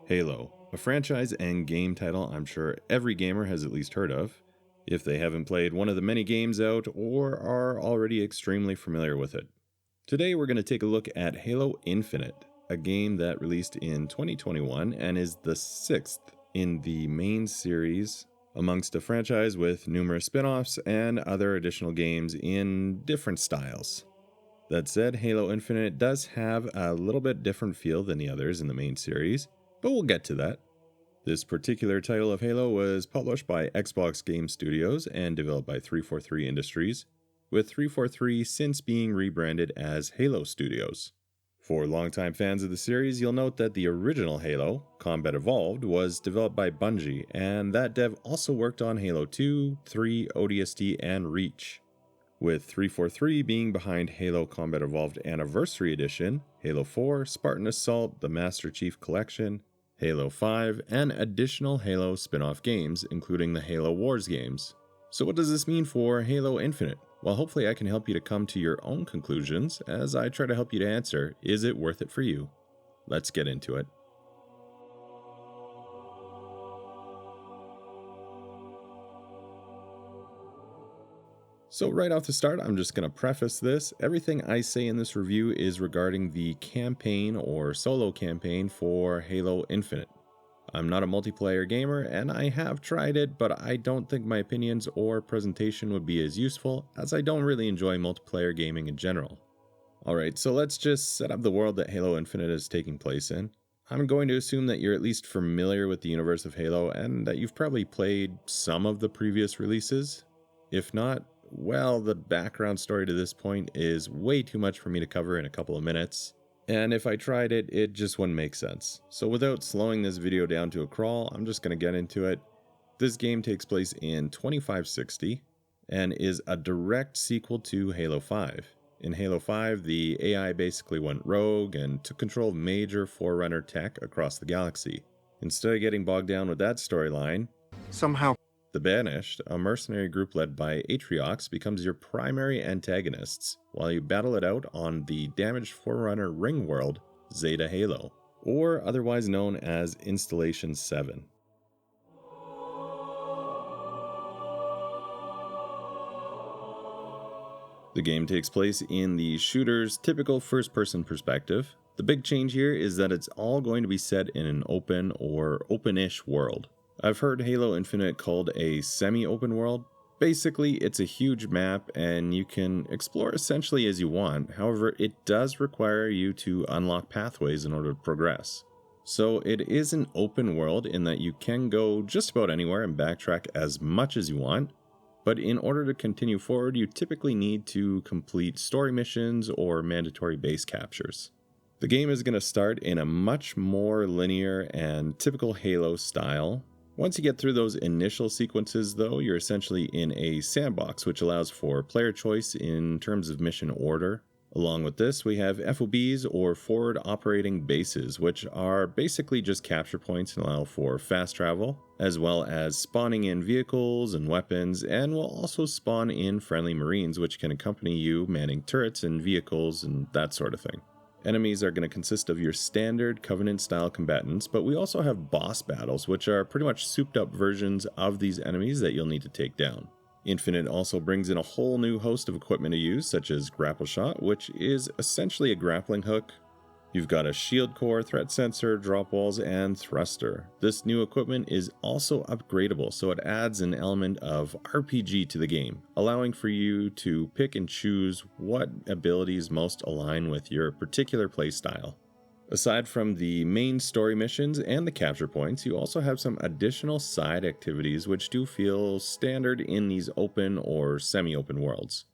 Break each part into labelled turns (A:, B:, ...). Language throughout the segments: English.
A: Halo, a franchise and game title I'm sure every gamer has at least heard of, if they haven't played one of the many games out or are already extremely familiar with it. Today we're going to take a look at Halo Infinite, a game that released in 2021 and is the sixth in the main series amongst a franchise with numerous spin-offs and other additional games in different styles. That said, Halo Infinite does have a little bit different feel than the others in the main series, but we'll get to that. This particular title of Halo was published by Xbox Game Studios and developed by 343 Industries, with 343 since being rebranded as Halo Studios. For longtime fans of the series, you'll note that the original Halo, Combat Evolved, was developed by Bungie, and that dev also worked on Halo 2, 3, ODST, and Reach. With 343 being behind Halo Combat Evolved Anniversary Edition, Halo 4, Spartan Assault, the Master Chief Collection, Halo 5, and additional Halo spin-off games, including the Halo Wars games. So what does this mean for Halo Infinite? Well, hopefully I can help you to come to your own conclusions as I try to help you to answer, is it worth it for you? Let's get into it. So right off the start, I'm just going to preface this. Everything I say in this review is regarding the campaign or solo campaign for Halo Infinite. I'm not a multiplayer gamer and I have tried it, but I don't think my opinions or presentation would be as useful as I don't really enjoy multiplayer gaming in general. Alright, so let's just set up the world that Halo Infinite is taking place in. I'm going to assume that you're at least familiar with the universe of Halo and that you've probably played some of the previous releases. If not, well, the background story to this point is way too much for me to cover in a couple of minutes, and if I tried it, it just wouldn't make sense. So without slowing this video down to a crawl, I'm just going to get into it. This game takes place in 2560 and is a direct sequel to Halo 5. In Halo 5, the AI basically went rogue and took control of major Forerunner tech across the galaxy. Instead of getting bogged down with that storyline, somehow the Banished, a mercenary group led by Atriox, becomes your primary antagonists while you battle it out on the damaged Forerunner ring world, Zeta Halo, or otherwise known as Installation 7. The game takes place in the shooter's typical first-person perspective. The big change here is that it's all going to be set in an open or open-ish world. I've heard Halo Infinite called a semi-open world. Basically, it's a huge map and you can explore essentially as you want. However, it does require you to unlock pathways in order to progress. So it is an open world in that you can go just about anywhere and backtrack as much as you want. But in order to continue forward, you typically need to complete story missions or mandatory base captures. The game is going to start in a much more linear and typical Halo style. Once you get through those initial sequences though, you're essentially in a sandbox which allows for player choice in terms of mission order. Along with this, we have FOBs or forward operating bases, which are basically just capture points and allow for fast travel, as well as spawning in vehicles and weapons, and will also spawn in friendly marines which can accompany you manning turrets and vehicles and that sort of thing. Enemies are going to consist of your standard Covenant-style combatants, but we also have boss battles, which are pretty much souped-up versions of these enemies that you'll need to take down. Infinite also brings in a whole new host of equipment to use, such as Grapple Shot, which is essentially a grappling hook. You've got a shield core, threat sensor, drop walls, and thruster. This new equipment is also upgradable, so it adds an element of RPG to the game, allowing for you to pick and choose what abilities most align with your particular playstyle. Aside from the main story missions and the capture points, you also have some additional side activities which do feel standard in these open or semi-open worlds.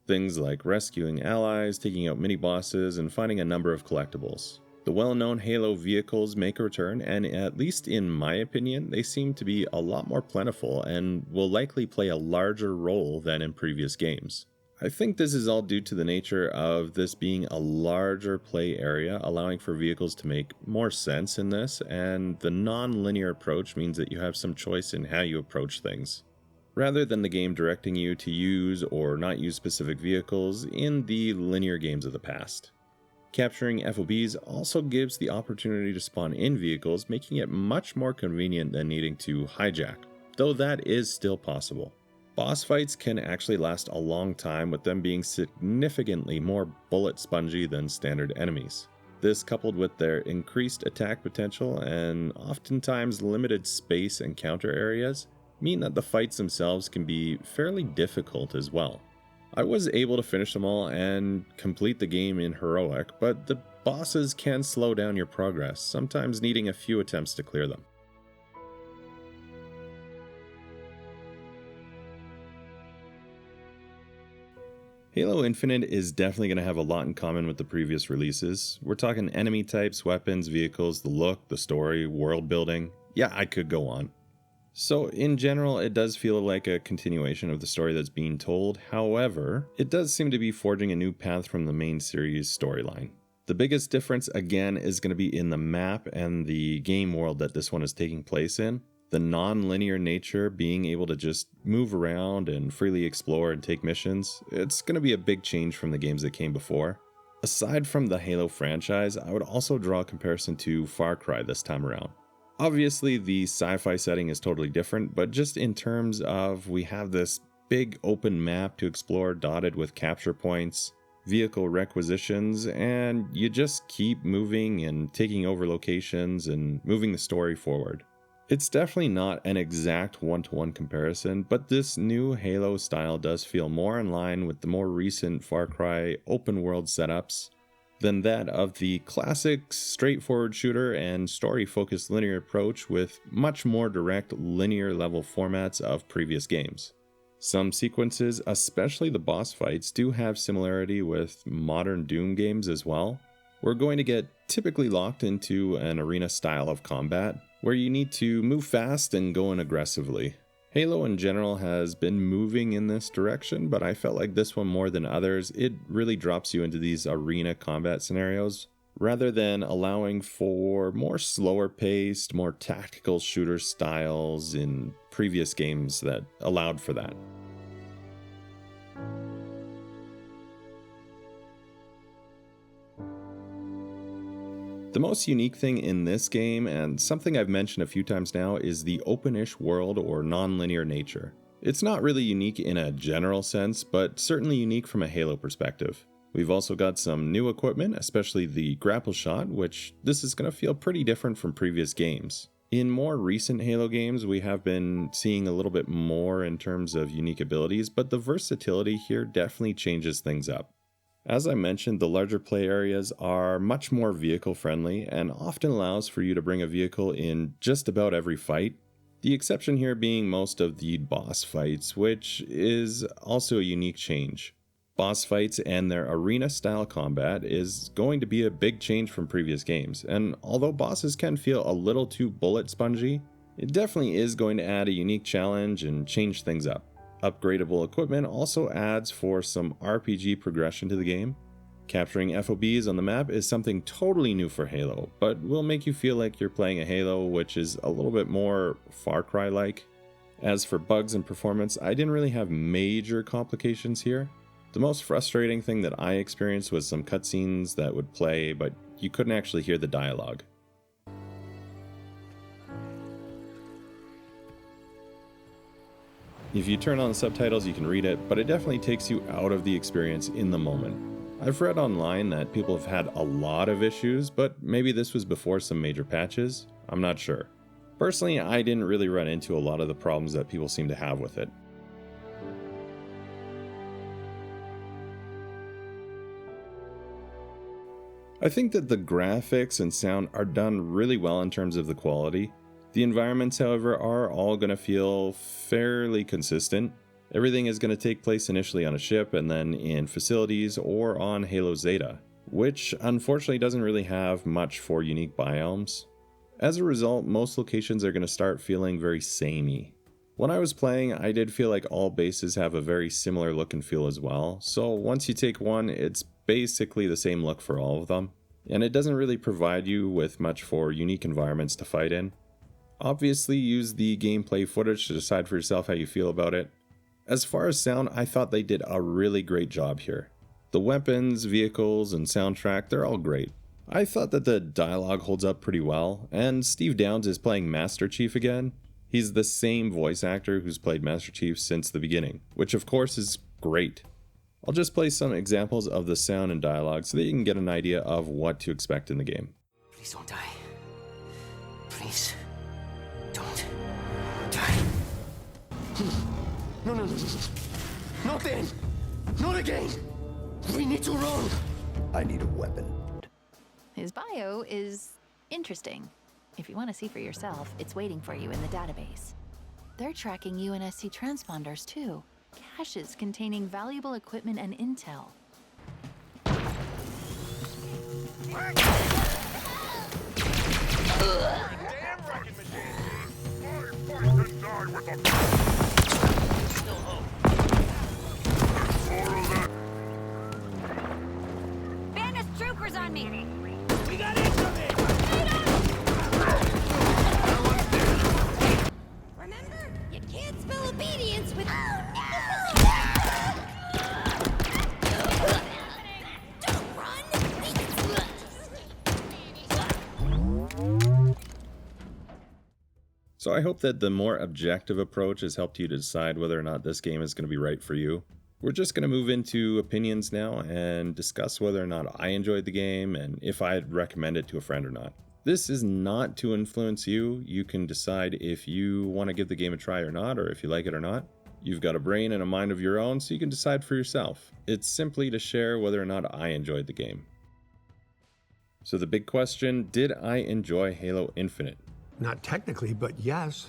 A: Things like rescuing allies, taking out mini-bosses, and finding a number of collectibles. The well-known Halo vehicles make a return, and at least in my opinion, they seem to be a lot more plentiful and will likely play a larger role than in previous games. I think this is all due to the nature of this being a larger play area, allowing for vehicles to make more sense in this, and the non-linear approach means that you have some choice in how you approach things, rather than the game directing you to use or not use specific vehicles in the linear games of the past. Capturing FOBs also gives the opportunity to spawn in vehicles, making it much more convenient than needing to hijack, though that is still possible. Boss fights can actually last a long time, with them being significantly more bullet spongy than standard enemies. This, coupled with their increased attack potential and oftentimes limited space and counter areas, mean that the fights themselves can be fairly difficult as well. I was able to finish them all and complete the game in Heroic, but the bosses can slow down your progress, sometimes needing a few attempts to clear them. Halo Infinite is definitely going to have a lot in common with the previous releases. We're talking enemy types, weapons, vehicles, the look, the story, world building. Yeah, I could go on. So in general, it does feel like a continuation of the story that's being told. However, it does seem to be forging a new path from the main series storyline. The biggest difference, again, is going to be in the map and the game world that this one is taking place in. The non-linear nature, being able to just move around and freely explore and take missions, it's going to be a big change from the games that came before. Aside from the Halo franchise, I would also draw a comparison to Far Cry this time around. Obviously, the sci-fi setting is totally different, but just in terms of we have this big open map to explore dotted with capture points, vehicle requisitions, and you just keep moving and taking over locations and moving the story forward. It's definitely not an exact one-to-one comparison, but this new Halo style does feel more in line with the more recent Far Cry open world setups than that of the classic straightforward shooter and story-focused linear approach with much more direct linear level formats of previous games. Some sequences, especially the boss fights, do have similarity with modern Doom games as well. We're going to get typically locked into an arena style of combat, where you need to move fast and go in aggressively. Halo in general has been moving in this direction, but I felt like this one more than others, it really drops you into these arena combat scenarios, rather than allowing for more slower paced, more tactical shooter styles in previous games that allowed for that. The most unique thing in this game, and something I've mentioned a few times now, is the open-ish world or non-linear nature. It's not really unique in a general sense, but certainly unique from a Halo perspective. We've also got some new equipment, especially the grapple shot, which this is going to feel pretty different from previous games. In more recent Halo games, we have been seeing a little bit more in terms of unique abilities, but the versatility here definitely changes things up. As I mentioned, the larger play areas are much more vehicle friendly and often allows for you to bring a vehicle in just about every fight. The exception here being most of the boss fights, which is also a unique change. Boss fights and their arena style combat is going to be a big change from previous games, and although bosses can feel a little too bullet spongy, it definitely is going to add a unique challenge and change things up. Upgradable equipment also adds for some RPG progression to the game. Capturing FOBs on the map is something totally new for Halo, but will make you feel like you're playing a Halo which is a little bit more Far Cry-like. As for bugs and performance, I didn't really have major complications here. The most frustrating thing that I experienced was some cutscenes that would play, but you couldn't actually hear the dialogue. If you turn on the subtitles, you can read it, but it definitely takes you out of the experience in the moment. I've read online that people have had a lot of issues, but maybe this was before some major patches. I'm not sure. Personally, I didn't really run into a lot of the problems that people seem to have with it. I think that the graphics and sound are done really well in terms of the quality. The environments, however, are all going to feel fairly consistent. Everything is going to take place initially on a ship and then in facilities or on Halo Zeta, which unfortunately doesn't really have much for unique biomes. As a result, most locations are going to start feeling very samey. When I was playing, I did feel like all bases have a very similar look and feel as well, so once you take one, it's basically the same look for all of them, and it doesn't really provide you with much for unique environments to fight in. Obviously, use the gameplay footage to decide for yourself how you feel about it. As far as sound, I thought they did a really great job here. The weapons, vehicles, and soundtrack, they're all great. I thought that the dialogue holds up pretty well, and Steve Downes is playing Master Chief again. He's the same voice actor who's played Master Chief since the beginning, which of course is great. I'll just play some examples of the sound and dialogue so that you can get an idea of what to expect in the game.
B: Please don't die. Please don't die. No. Not then. Not again. We need to run.
C: I need a weapon.
D: His bio is interesting. If you want to see for yourself, it's waiting for you in the database. They're tracking UNSC transponders too. Caches containing valuable equipment and intel.
E: Damn fucking machine! My fight can die with a... Still hope.
F: Bandit troopers on me!
B: We got incoming!
F: Remember? You can't spell obedience with... Oh, no! Don't run!
A: So I hope that the more objective approach has helped you to decide whether or not this game is going to be right for you. We're just going to move into opinions now and discuss whether or not I enjoyed the game and if I'd recommend it to a friend or not. This is not to influence you. You can decide if you want to give the game a try or not, or if you like it or not. You've got a brain and a mind of your own, so you can decide for yourself. It's simply to share whether or not I enjoyed the game. So the big question, did I enjoy Halo Infinite?
C: Not technically, but yes.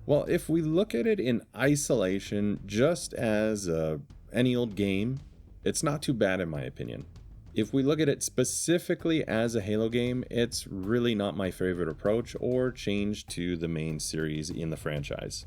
A: Well, if we look at it in isolation, just as any old game, it's not too bad in my opinion. If we look at it specifically as a Halo game, it's really not my favorite approach or change to the main series in the franchise.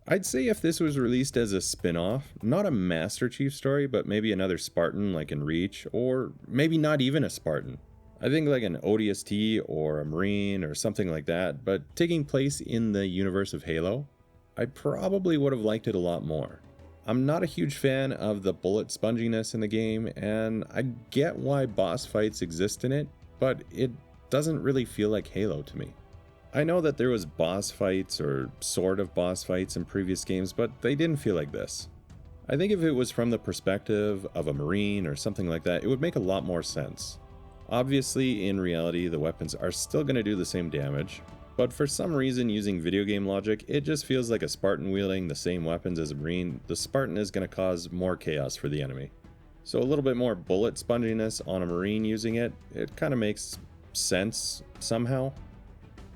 A: I'd say if this was released as a spin-off, not a Master Chief story, but maybe another Spartan like in Reach, or maybe not even a Spartan. I think like an ODST or a Marine or something like that, but taking place in the universe of Halo, I probably would have liked it a lot more. I'm not a huge fan of the bullet sponginess in the game, and I get why boss fights exist in it, but it doesn't really feel like Halo to me. I know that there was boss fights or sort of boss fights in previous games, but they didn't feel like this. I think if it was from the perspective of a Marine or something like that, it would make a lot more sense. Obviously, in reality, the weapons are still going to do the same damage, but for some reason using video game logic, it just feels like a Spartan wielding the same weapons as a Marine. The Spartan is going to cause more chaos for the enemy. So a little bit more bullet sponginess on a Marine using it, it kind of makes sense somehow.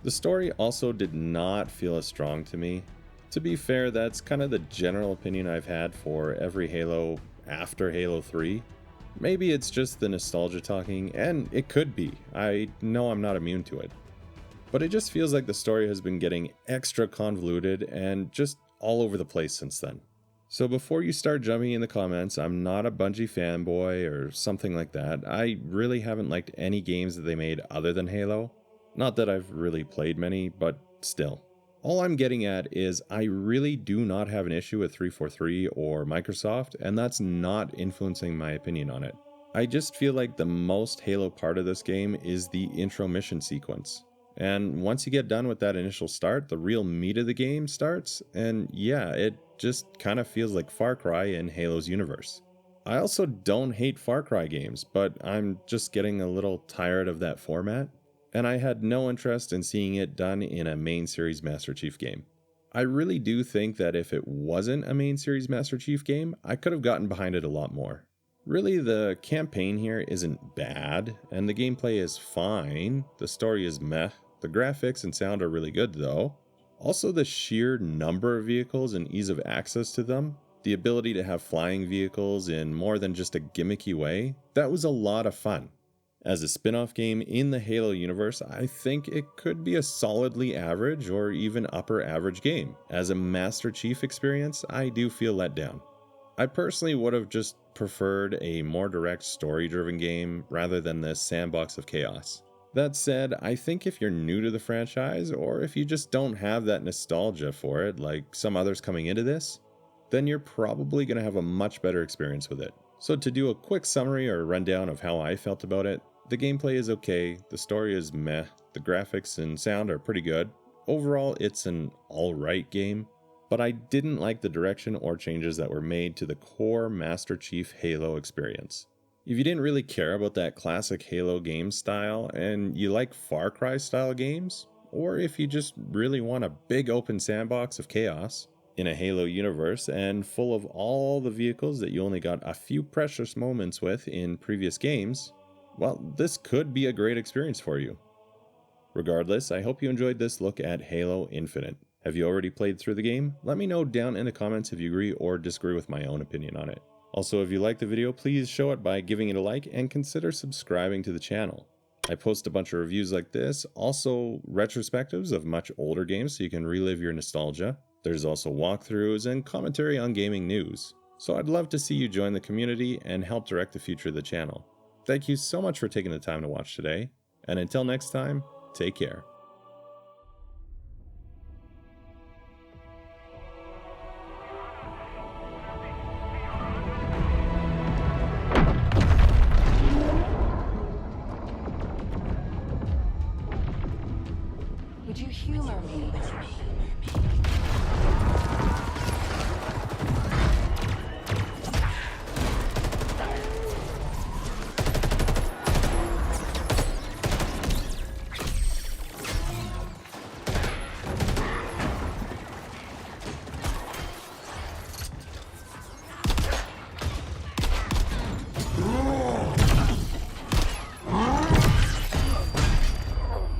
A: The story also did not feel as strong to me. To be fair, that's kind of the general opinion I've had for every Halo after Halo 3. Maybe it's just the nostalgia talking, and it could be. I know I'm not immune to it. But it just feels like the story has been getting extra convoluted and just all over the place since then. So before you start jumping in the comments, I'm not a Bungie fanboy or something like that. I really haven't liked any games that they made other than Halo. Not that I've really played many, but still. All I'm getting at is I really do not have an issue with 343 or Microsoft, and that's not influencing my opinion on it. I just feel like the most Halo part of this game is the intro mission sequence. And once you get done with that initial start, the real meat of the game starts, and yeah, it just kind of feels like Far Cry in Halo's universe. I also don't hate Far Cry games, but I'm just getting a little tired of that format. And I had no interest in seeing it done in a main series Master Chief game. I really do think that if it wasn't a main series Master Chief game, I could have gotten behind it a lot more. Really, the campaign here isn't bad, and the gameplay is fine. The story is meh. The graphics and sound are really good though. Also, the sheer number of vehicles and ease of access to them, the ability to have flying vehicles in more than just a gimmicky way, that was a lot of fun. As a spin-off game in the Halo universe, I think it could be a solidly average or even upper average game. As a Master Chief experience, I do feel let down. I personally would have just preferred a more direct story-driven game rather than this sandbox of chaos. That said, I think if you're new to the franchise, or if you just don't have that nostalgia for it like some others coming into this, then you're probably going to have a much better experience with it. So to do a quick summary or rundown of how I felt about it, the gameplay is okay, the story is meh, the graphics and sound are pretty good. Overall, it's an alright game, but I didn't like the direction or changes that were made to the core Master Chief Halo experience. If you didn't really care about that classic Halo game style and you like Far Cry style games, or if you just really want a big open sandbox of chaos in a Halo universe and full of all the vehicles that you only got a few precious moments with in previous games, well, this could be a great experience for you. Regardless, I hope you enjoyed this look at Halo Infinite. Have you already played through the game? Let me know down in the comments if you agree or disagree with my own opinion on it. Also, if you like the video, please show it by giving it a like and consider subscribing to the channel. I post a bunch of reviews like this, also retrospectives of much older games so you can relive your nostalgia. There's also walkthroughs and commentary on gaming news. So I'd love to see you join the community and help direct the future of the channel. Thank you so much for taking the time to watch today, and until next time, take care.
D: Would you humor me?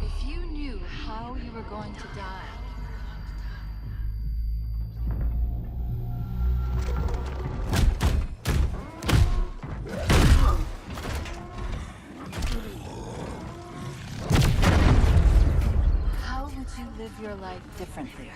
D: If you knew how you were going to die. How would you live your life differently?